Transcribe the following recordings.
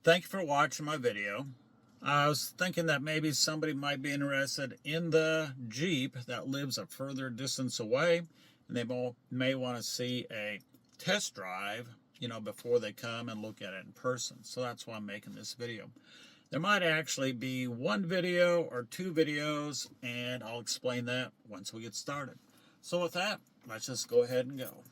Thank you for watching my video. I was thinking that maybe somebody might be interested in the Jeep that lives a further distance away, and they may want to see a test drive, before they come and look at it in person. So that's why I'm making this video. There might actually be one video or two videos, and I'll explain that once we get started. So with that, let's just go ahead and go.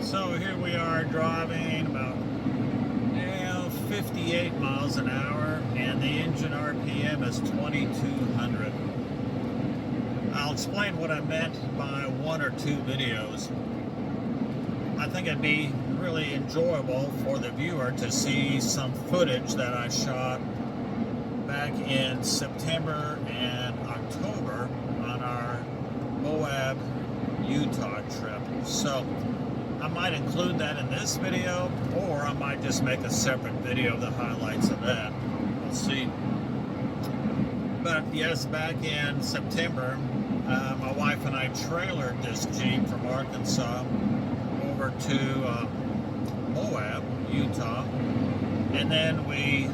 So here we are driving about 58 miles an hour, and the engine RPM is 2200. I'll explain what I meant by one or two videos. I think it'd be really enjoyable for the viewer to see some footage that I shot back in September and October on our Moab, Utah trip. So I might include that in this video, or I might just make a separate video of the highlights of that. We'll see. But yes, back in September, my wife and I trailered this Jeep from Arkansas over to Moab, Utah, and then we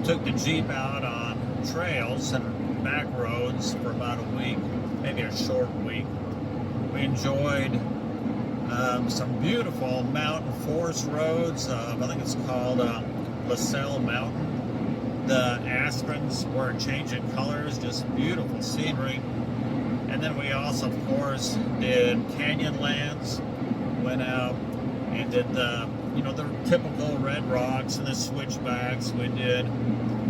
took the Jeep out on trails and back roads for about a week, maybe a short week. We enjoyed some beautiful mountain forest roads. I think it's called LaSalle Mountain. The aspens were changing colors, just beautiful scenery. And then we also, of course, did Canyonlands. Went out and did the typical red rocks and the switchbacks. We did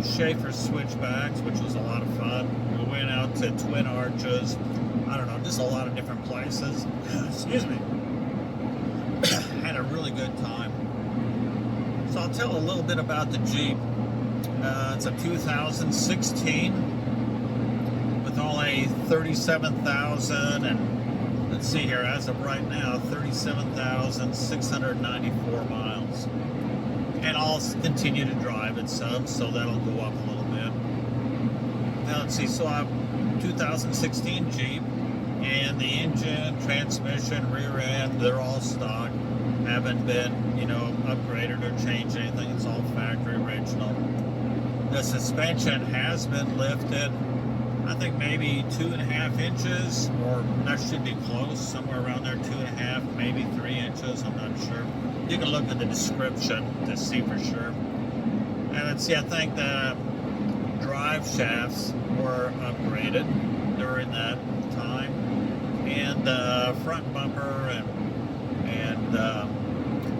Schaefer switchbacks, which was a lot of fun. We went out to Twin Arches. I don't know, just a lot of different places. Excuse me. Had a really good time. So I'll tell a little bit about the Jeep. It's a 2016 with only 37,000 and let's see here, as of right now, 37,694 miles. And I'll continue to drive it some, so that'll go up a little bit. Now let's see, so I have 2016 Jeep, and the engine, transmission, rear end, they're all stock. Haven't been, upgraded or changed anything. It's all factory original. The suspension has been lifted, I think maybe 2.5 inches, or that should be close, somewhere around there, 2.5, maybe 3 inches, I'm not sure. You can look at the description to see for sure. And let's see, I think the drive shafts were upgraded during that time, and the front bumper and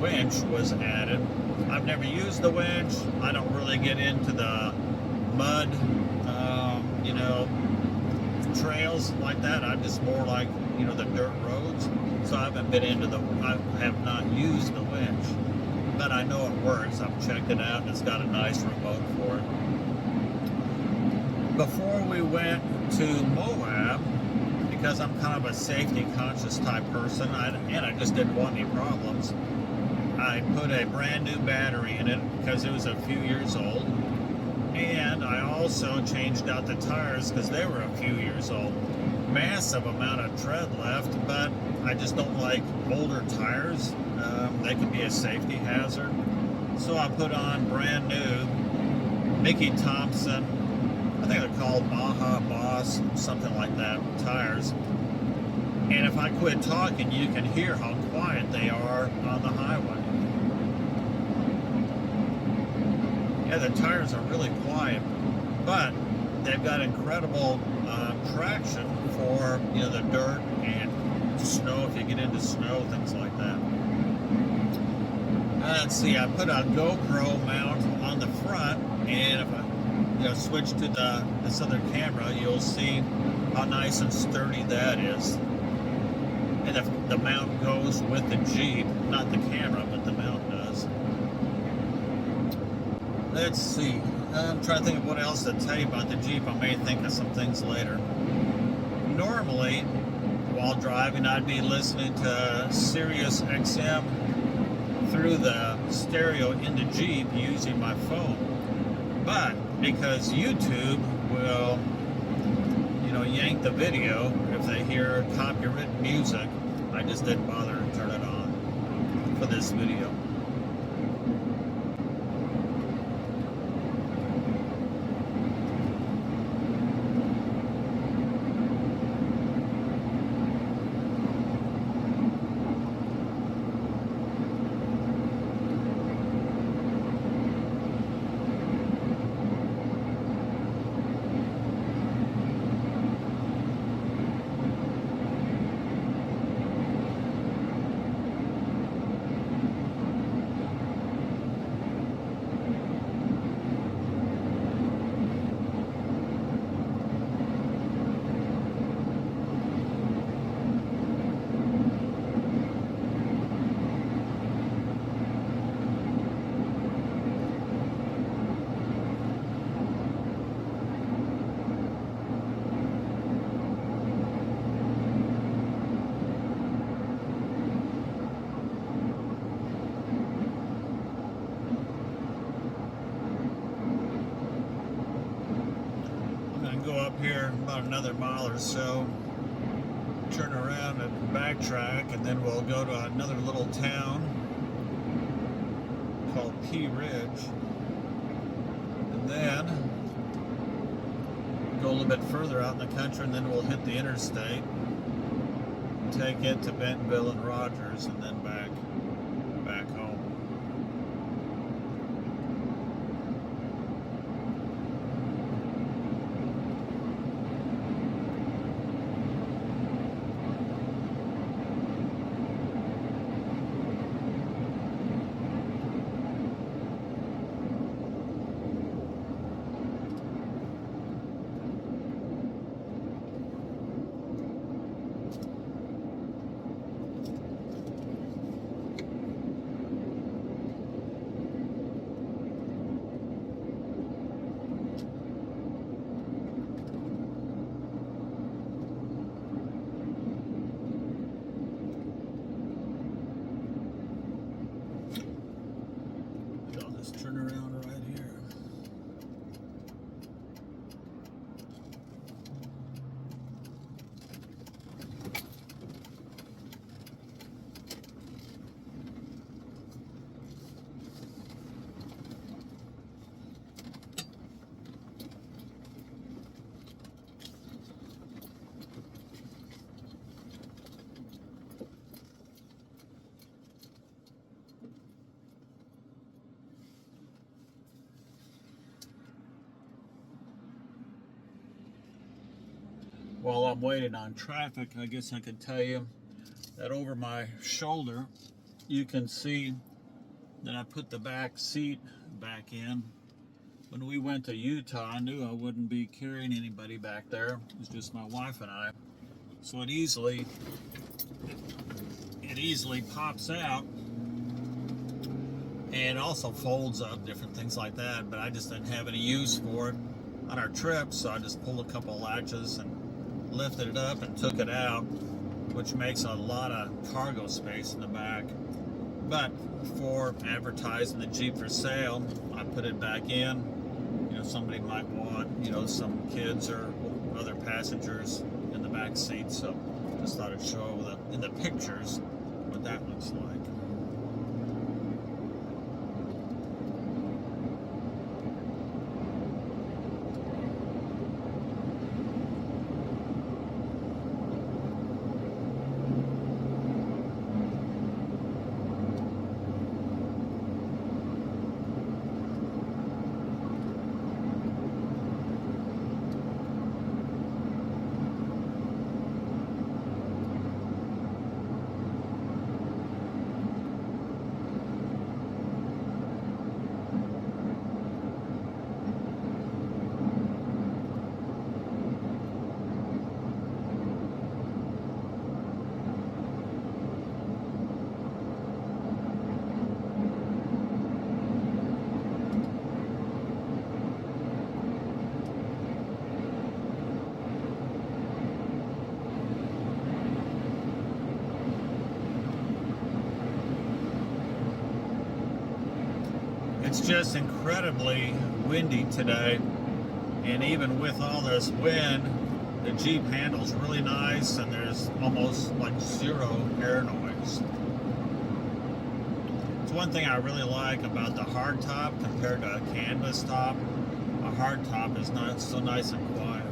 winch was added. I've never used the winch. I don't really get into the mud, trails like that. I'm just more like, the dirt roads. So I haven't been into I have not used the winch, but I know it works. I've checked it out, and it's got a nice remote for it. Before we went to Moab, because I'm kind of a safety conscious type person, and I just didn't want any problems, I put a brand new battery in it because it was a few years old, and I also changed out the tires because they were a few years old. Massive amount of tread left, but I just don't like older tires. They can be a safety hazard. So I put on brand new Mickey Thompson, I think they're called Baja Boss, something like that, tires. And if I quit talking, you can hear how quiet they are on the highway. Yeah, the tires are really quiet, but they've got incredible traction for the dirt and snow, if you get into snow, things like that. Let's see, I put a GoPro mount on the front, and if I switch to this other camera, you'll see how nice and sturdy that is. And if the mount goes with the Jeep, not the camera, but the mount does. Let's see. I'm trying to think of what else to tell you about the Jeep. I may think of some things later. Normally, while driving, I'd be listening to Sirius XM through the stereo in the Jeep using my phone. But because YouTube will, yank the video if they hear copyrighted music, I just didn't bother to turn it on for this video. Go up here about another mile or so, turn around and backtrack, and then we'll go to another little town called Pea Ridge, and then go a little bit further out in the country, and then we'll hit the interstate, take it to Bentonville and Rogers, and then back home. Turn around right here. While I'm waiting on traffic, I guess I could tell you that over my shoulder, you can see that I put the back seat back in. When we went to Utah, I knew I wouldn't be carrying anybody back there. It was just my wife and I. So it easily pops out and also folds up, different things like that, but I just didn't have any use for it on our trip, so I just pulled a couple latches and lifted it up and took it out, which makes a lot of cargo space in the back. But for advertising the Jeep for sale, I put it back in. Somebody might want, some kids or other passengers in the back seat, so just thought I'd show in the pictures what that looks like. just incredibly windy today, and even with all this wind, the Jeep handles really nice, and there's almost like zero air noise. It's one thing I really like about the hard top compared to a canvas top. A hard top is not so nice and quiet.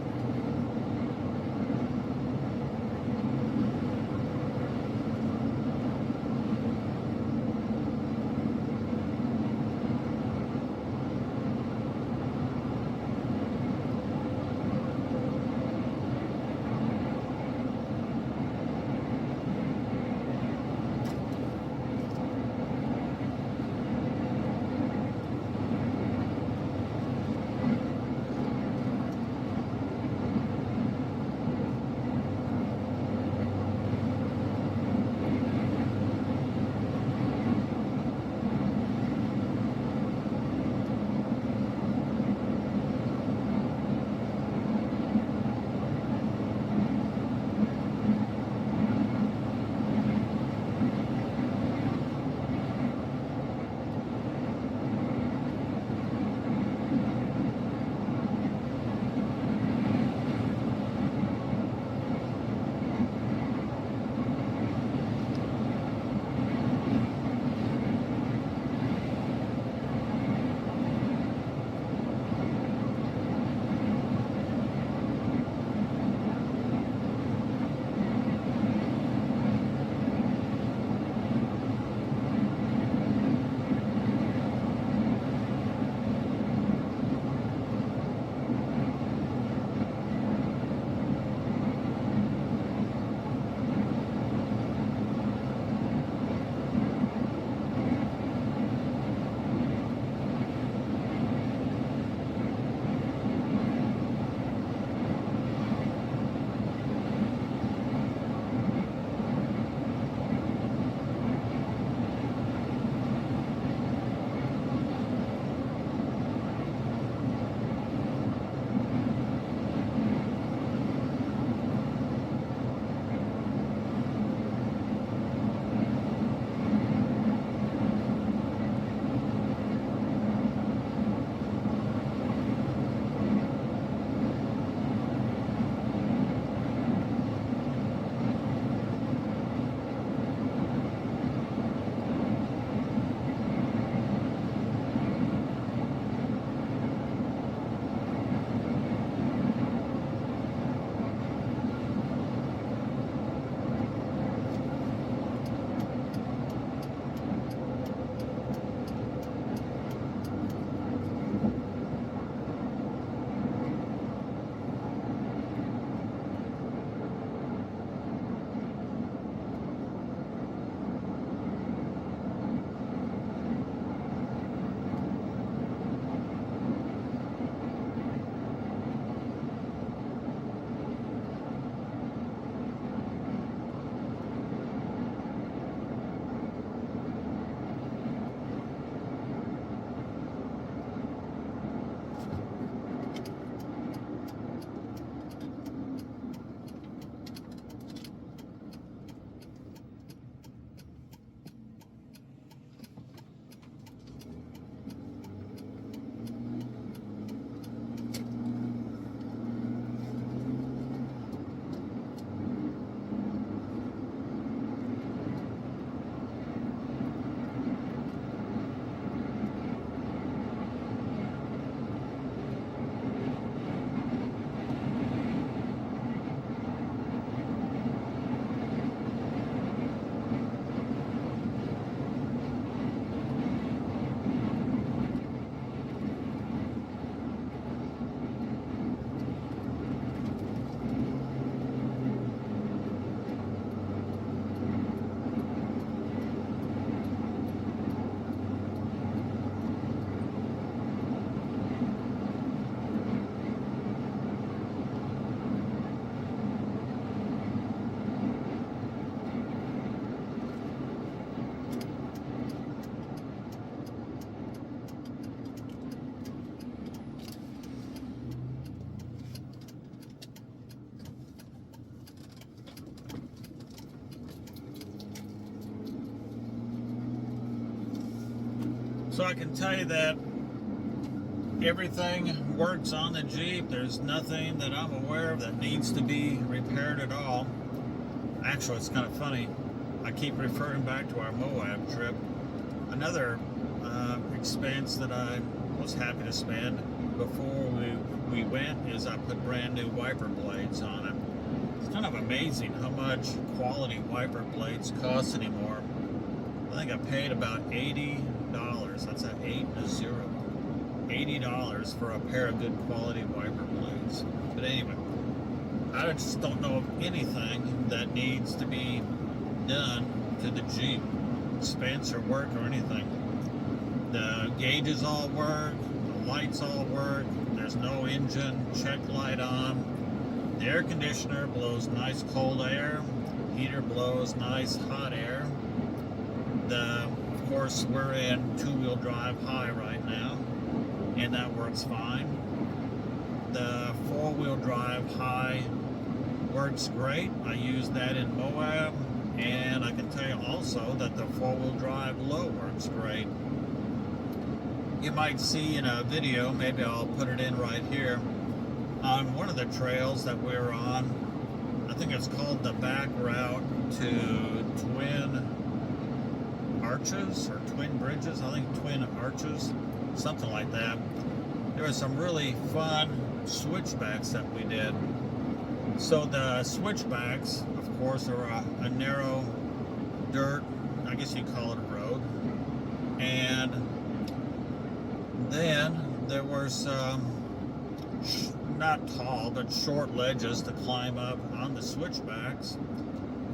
So I can tell you that everything works on the Jeep. There's nothing that I'm aware of that needs to be repaired at all. Actually, it's kind of funny. I keep referring back to our Moab trip. Another expense that I was happy to spend before we went is I put brand new wiper blades on it. It's kind of amazing how much quality wiper blades cost anymore. I think I paid about $80. That's an 8 and a 0. $80 for a pair of good quality wiper blades. But anyway, I just don't know of anything that needs to be done to the Jeep, expense or work or anything. The gauges all work, the lights all work, there's no engine check light on. The air conditioner blows nice cold air, heater blows nice hot air. Of course, we're in two-wheel drive high right now, and that works fine. The four-wheel drive high works great. I use that in Moab, and I can tell you also that the four-wheel drive low works great. You might see in a video, maybe I'll put it in right here, on one of the trails that we're on. I think it's called the back route to Twin Arches or Twin Bridges. I think Twin Arches, something like that. There were some really fun switchbacks that we did. So the switchbacks, of course, are a narrow dirt, I guess you call it a road. And then there were some not tall but short ledges to climb up on the switchbacks,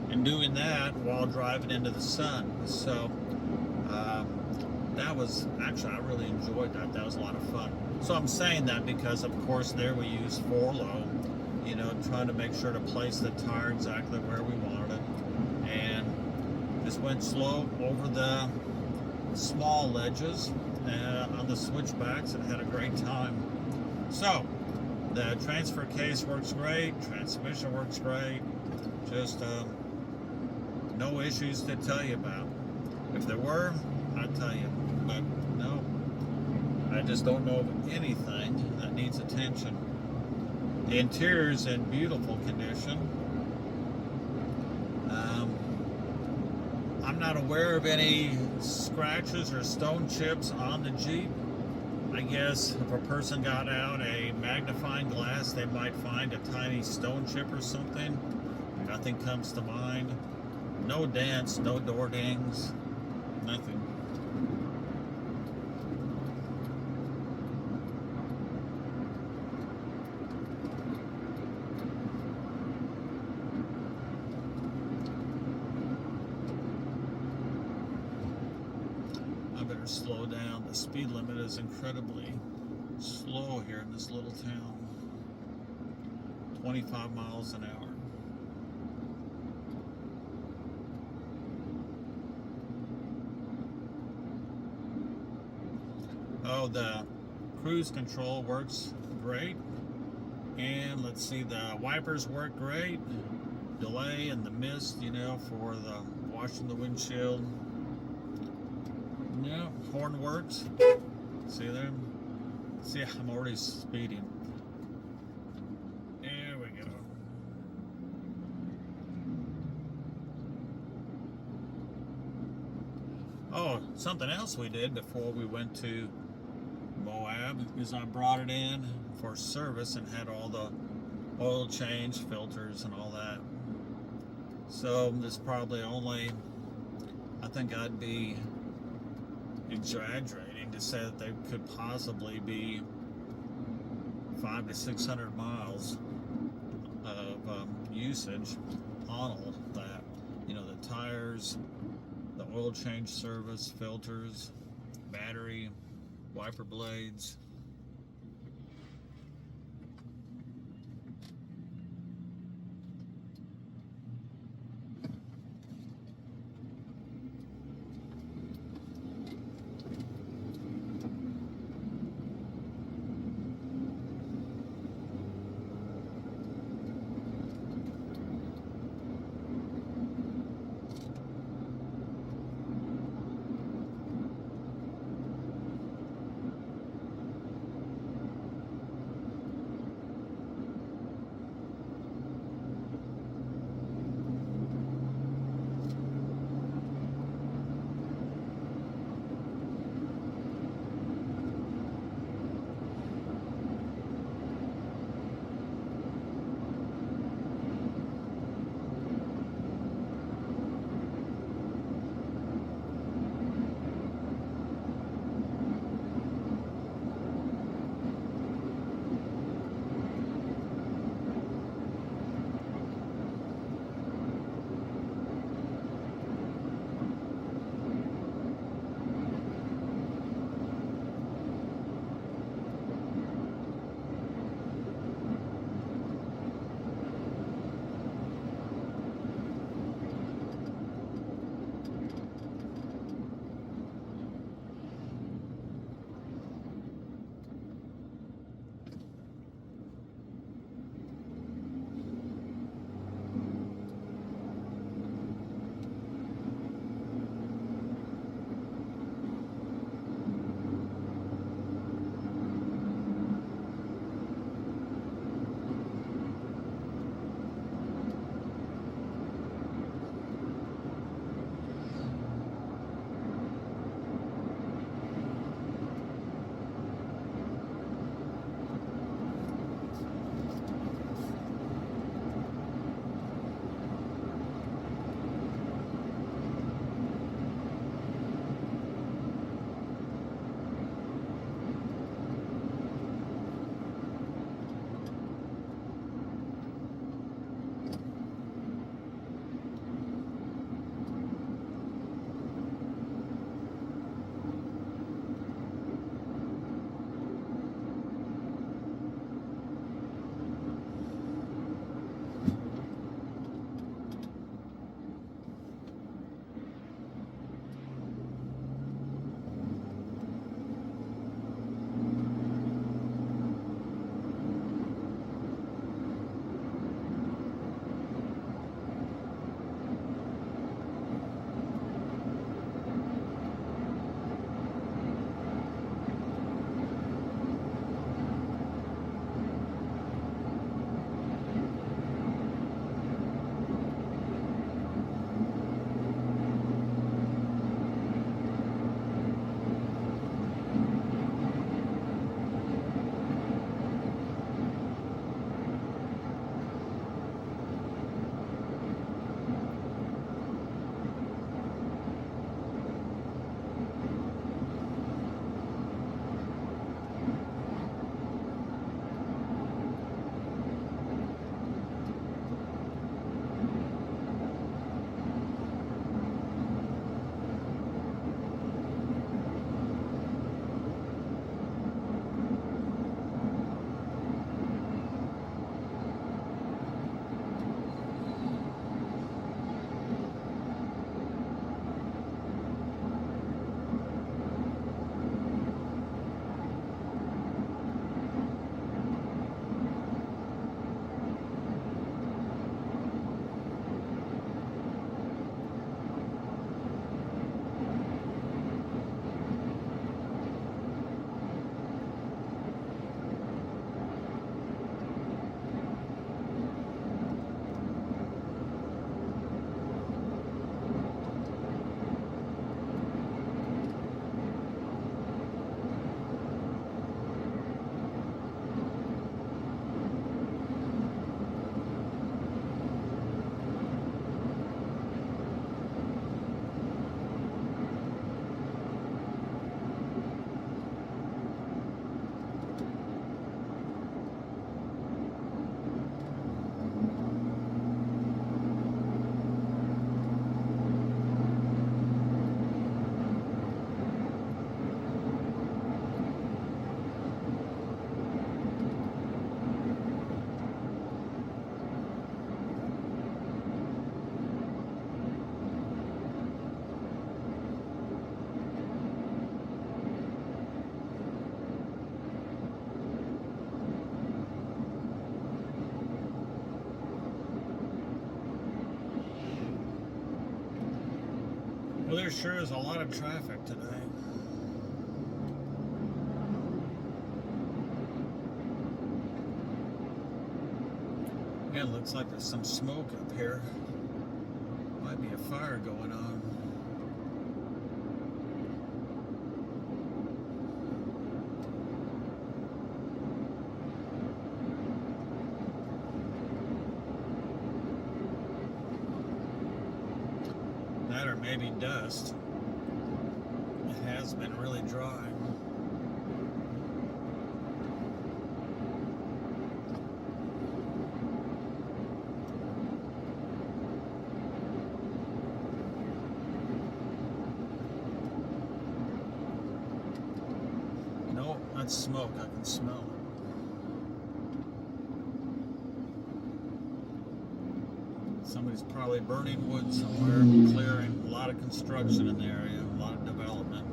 and doing that while driving into the sun. So that was actually, I really enjoyed that. That was a lot of fun. So I'm saying that because of course there we used 4-low, you know, trying to make sure to place the tire exactly where we wanted it, and just went slow over the small ledges on the switchbacks and had a great time. So the transfer case works great, transmission works great, just no issues to tell you about. If there were, I'd tell you, but no, I just don't know of anything that needs attention. The interior's in beautiful condition. I'm not aware of any scratches or stone chips on the Jeep. I guess if a person got out a magnifying glass, they might find a tiny stone chip or something. Nothing comes to mind. No dents, no door dings, nothing. I better slow down. The speed limit is incredibly slow here in this little town. 25 miles an hour. Oh, the cruise control works great. And let's see, the wipers work great. Delay and the mist, you know, for the washing the windshield. Yeah, horn works. See there? See, I'm already speeding. There we go. Oh, something else we did before we went to Moab is I brought it in for service and had all the oil change, filters, and all that. So there's probably only, I think I'd be exaggerating to say that there could possibly be 500 to 600 miles of usage on all that. You know, the tires, the oil change service, filters, battery, wiper blades. Well, there sure is a lot of traffic today. Yeah, it looks like there's some smoke up here. Might be a fire going on. That or maybe dust. It has been really dry. No, that's smoke. I can smell it. Somebody's probably burning wood somewhere, clearing. A lot of construction in the area, a lot of development.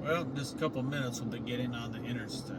Well, just a couple minutes we'll be getting on the interstate.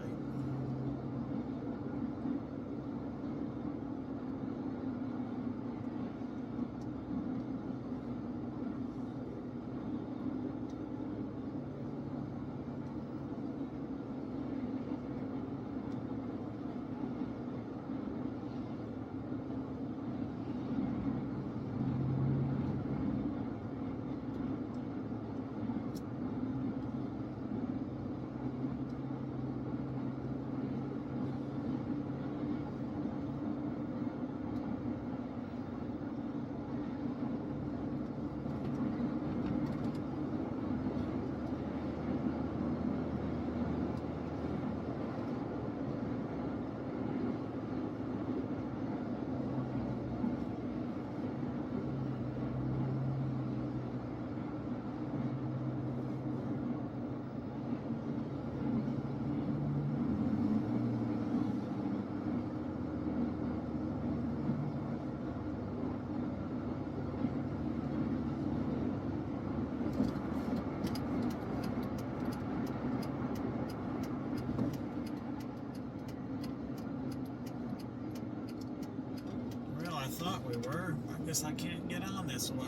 I thought we were. I guess I can't get on this way.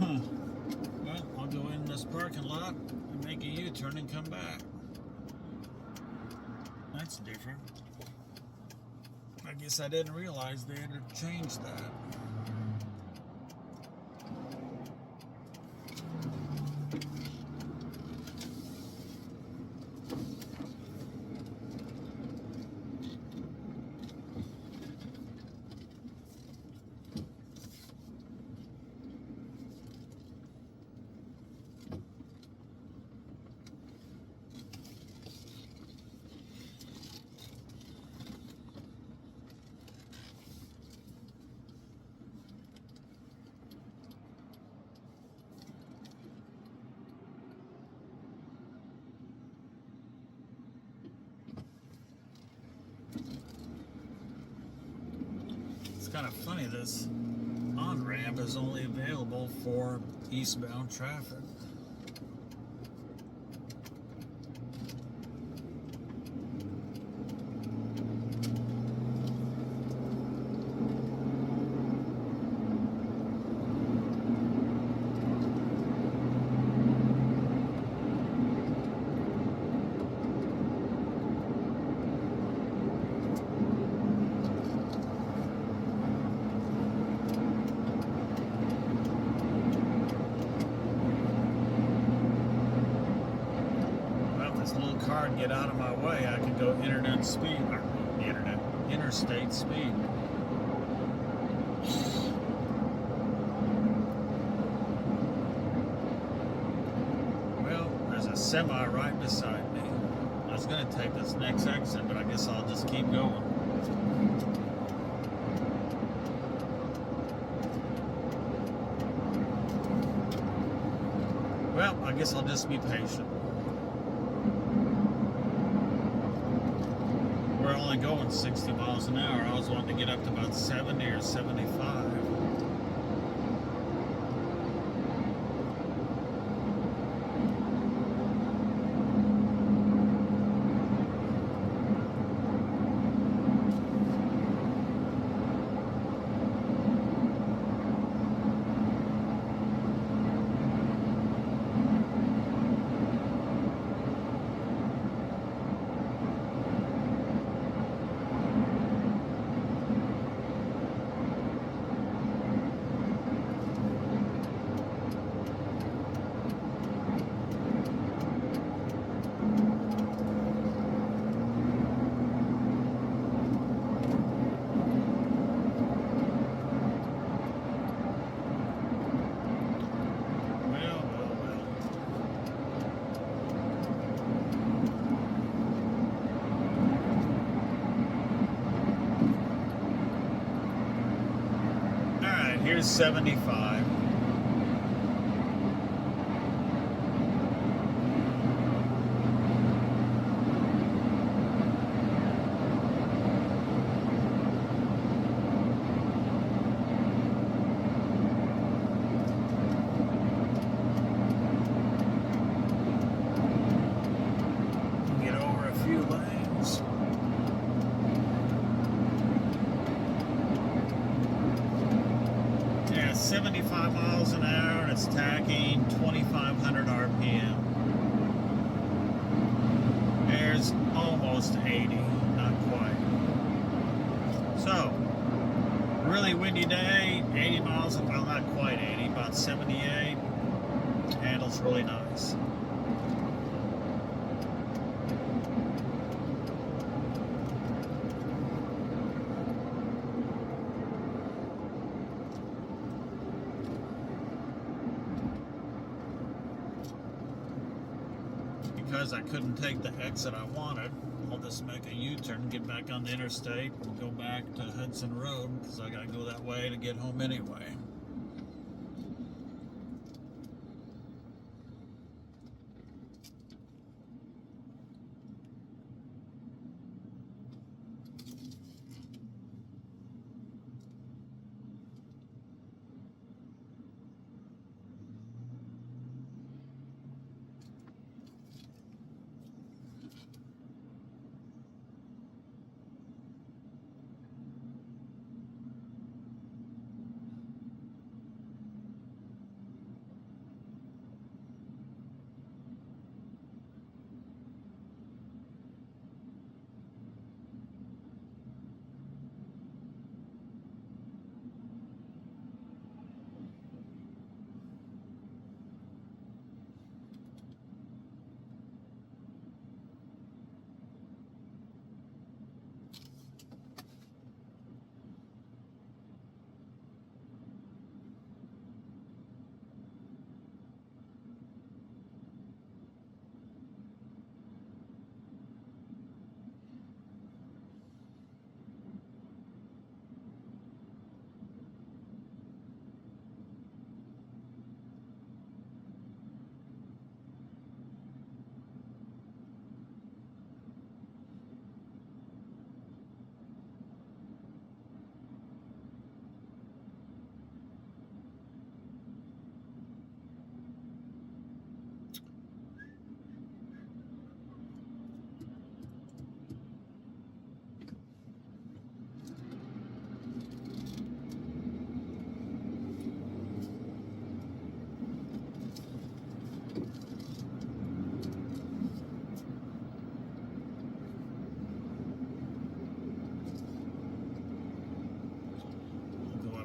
Huh. Well, I'll go in this parking lot and make a U-turn and come back. That's different. I guess I didn't realize they had changed that. kind of funny, this on-ramp is only available for eastbound traffic. Car and get out of my way, I can go interstate speed. Well, there's a semi right beside me. I was going to take this next exit, but I guess I'll just keep going. Well, I guess I'll just be patient. We're only going 60 miles an hour. I was wanting to get up to about 70 or 75. Here's 75. Get over a few lanes. Yeah, 75 miles an hour, and it's tacking 2,500 RPM. There's almost 80, not quite. So, really windy day, 80 miles, well, not quite 80, about 78. Handles really nice. Because I couldn't take the exit I wanted, I'll just make a U-turn, get back on the interstate, and go back to Hudson Road, because I gotta go that way to get home anyway.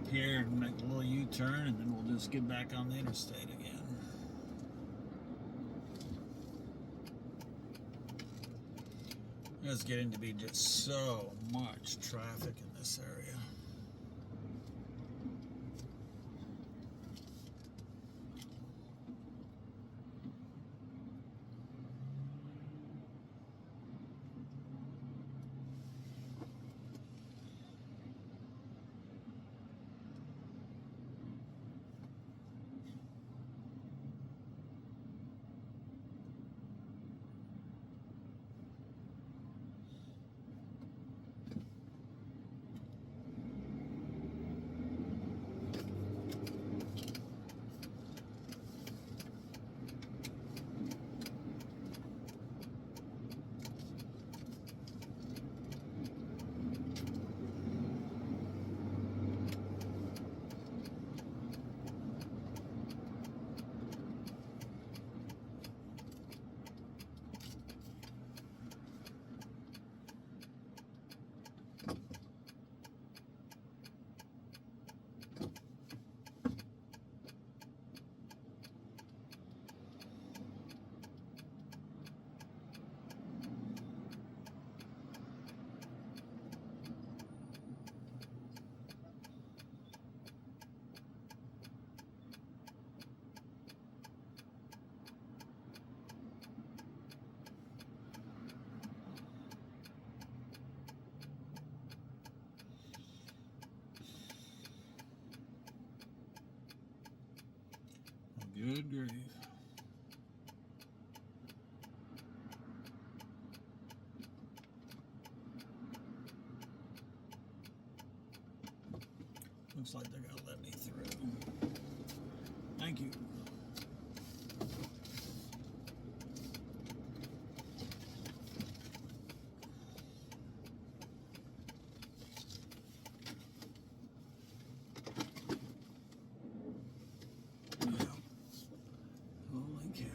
here and make a little U-turn, and then we'll just get back on the interstate again. It's getting to be just so much traffic in this area. Good grief. Looks like they're gonna let me through. Thank you. Holy cow.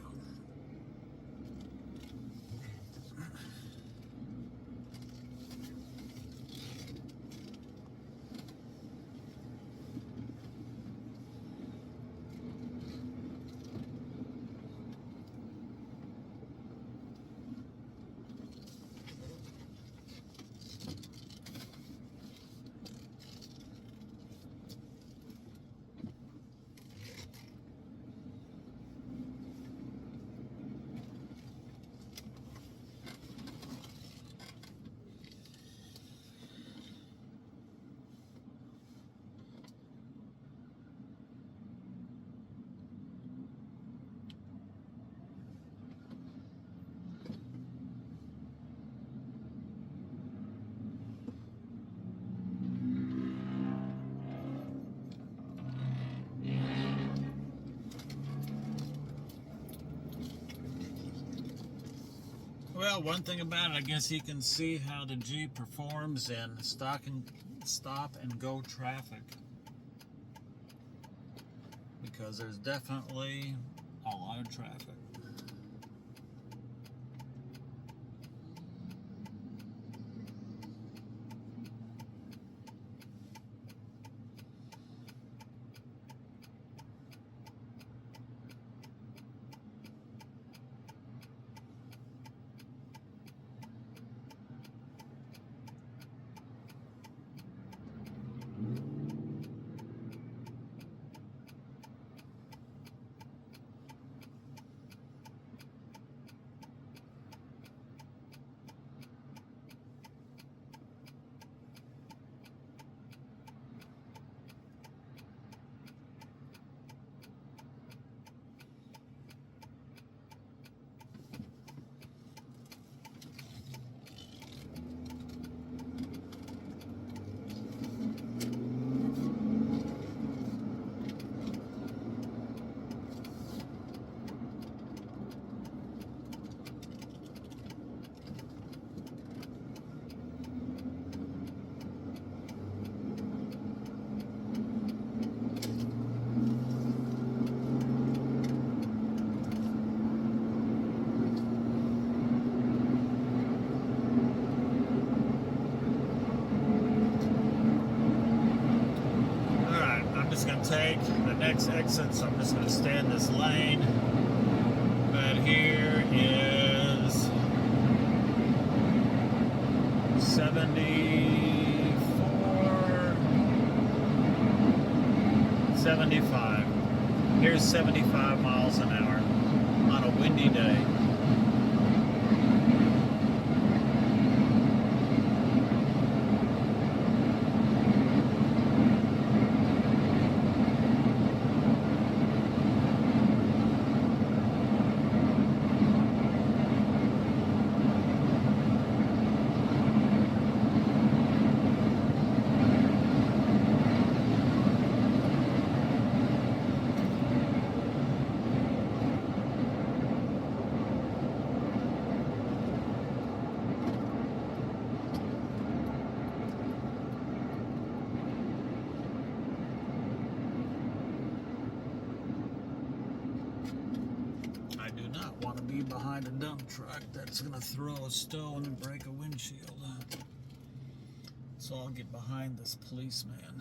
Well, one thing about it, I guess you can see how the Jeep performs in stop and go traffic. Because there's definitely a lot of traffic. just going to take the next exit, so I'm just going to stay in this lane. But here is 74, 75. Here's 75 miles an hour on a windy day. Want to be behind a dump truck that's going to throw a stone and break a windshield. So I'll get behind this policeman.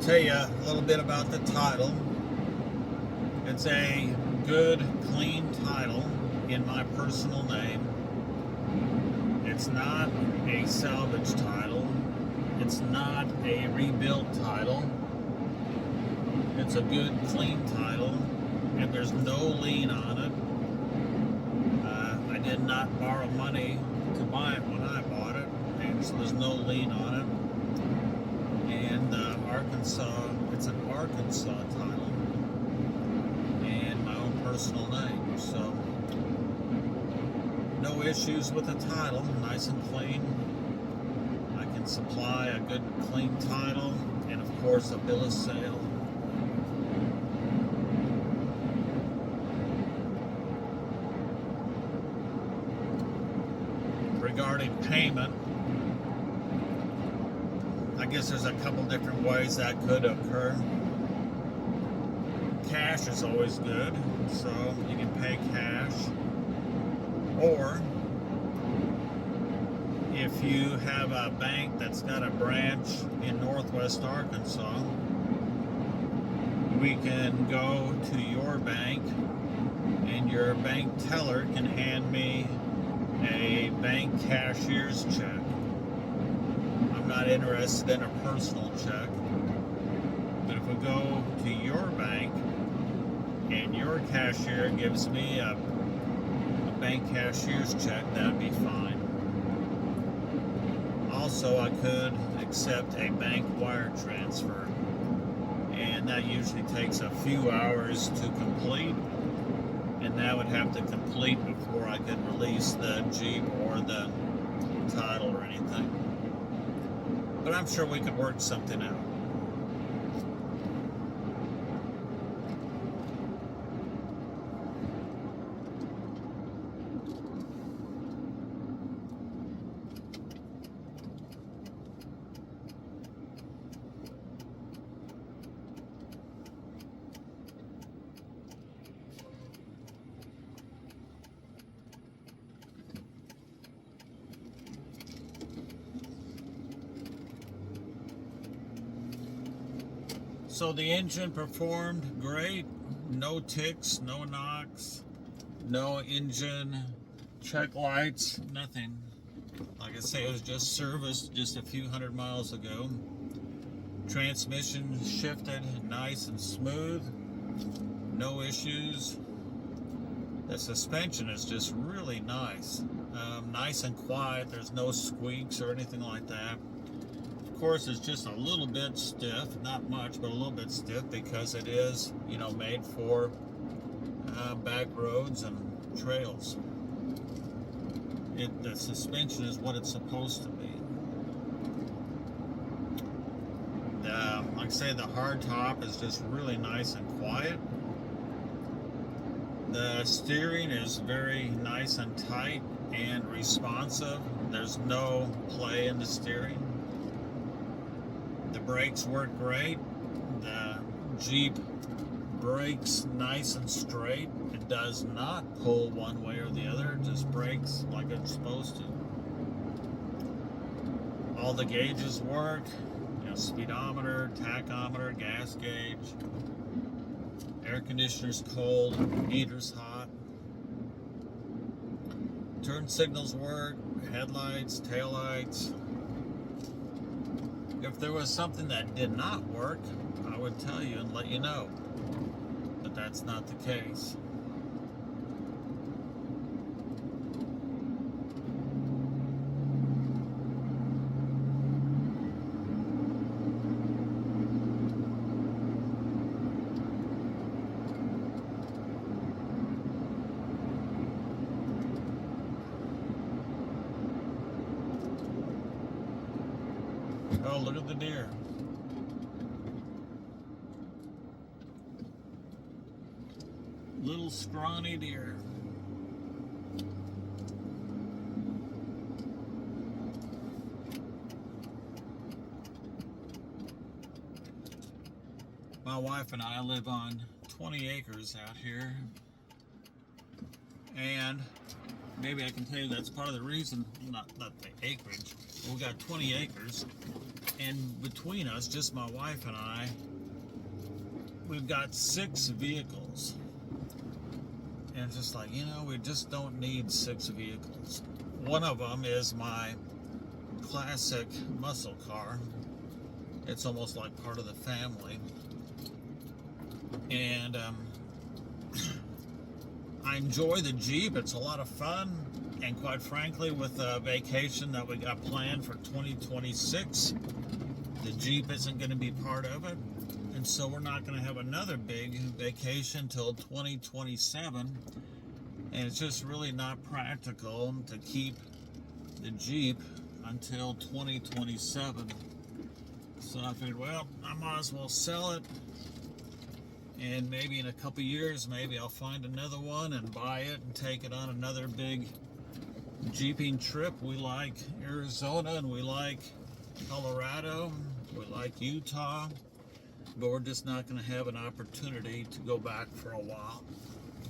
tell you a little bit about the title. It's a good, clean title in my personal name. It's not a salvage title. It's not a rebuilt title. It's a good, clean title, and there's no lien on it. I did not borrow money to buy it when I bought it, and so there's no lien on it. And Arkansas, it's an Arkansas title, and my own personal name. So no issues with the title, nice and clean. I can supply a good, clean title, and of course a bill of sale. Regarding payment, I guess there's a couple different ways that could occur. Cash is always good, so you can pay cash. Or if you have a bank that's got a branch in Northwest Arkansas, we can go to your bank and your bank teller can hand me a bank cashier's check. I'm not interested in a personal check, but if we go to your bank and your cashier gives me a bank cashier's check, that'd be fine. Also, I could accept a bank wire transfer, and that usually takes a few hours to complete, and that would have to complete before I could release the Jeep or the title or anything. But I'm sure we could work something out. So the engine performed great, no ticks, no knocks, no engine check lights, nothing. Like I say, it was just serviced just a few hundred miles ago. Transmission shifted nice and smooth, no issues. The suspension is just really nice, nice and quiet. There's no squeaks or anything like that. Of course, it's just a little bit stiff, not much, but a little bit stiff because it is, made for back roads and trails. The suspension is what it's supposed to be. Like I say, the hard top is just really nice and quiet. The steering is very nice and tight and responsive. There's no play in the steering. The brakes work great. The Jeep brakes nice and straight. It does not pull one way or the other. It just brakes like it's supposed to. All the gauges work. Speedometer, tachometer, gas gauge. Air conditioner's cold, heater's hot. Turn signals work, headlights, taillights. If there was something that did not work, I would tell you and let you know. But that's not the case. Oh, look at the deer. Little scrawny deer. My wife and I live on 20 acres out here. And maybe I can tell you that's part of the reason, not the acreage. We got 20 acres. And between us, just my wife and I, we've got 6 vehicles. And it's just like, we just don't need 6 vehicles. One of them is my classic muscle car. It's almost like part of the family. And I enjoy the Jeep. It's a lot of fun. And quite frankly, with a vacation that we got planned for 2026, the Jeep isn't going to be part of it. And so we're not going to have another big vacation till 2027. And it's just really not practical to keep the Jeep until 2027. So I figured, well, I might as well sell it. And maybe in a couple years, maybe I'll find another one and buy it and take it on another big Jeeping trip. We like Arizona and we like Colorado. We like Utah. But we're just not going to have an opportunity to go back for a while.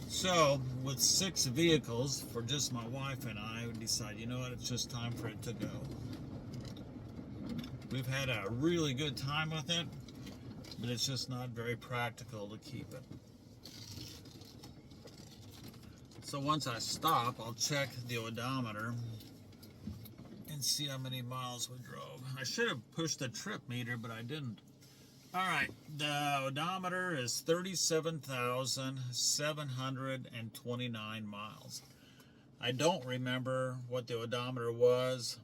So, with 6 vehicles for just my wife and I, we decided, you know what, it's just time for it to go. We've had a really good time with it, but it's just not very practical to keep it. So once I stop, I'll check the odometer and see how many miles we drove. I should have pushed the trip meter, but I didn't. All right, the odometer is 37,729 miles. I don't remember what the odometer was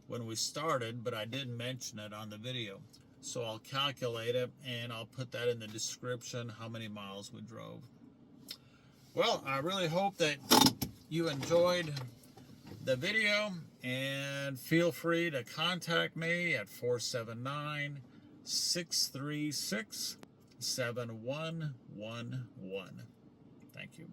when we started, but I did mention it on the video. So I'll calculate it, and I'll put that in the description, how many miles we drove. Well, I really hope that you enjoyed the video, and feel free to contact me at 479-636-7111. Thank you.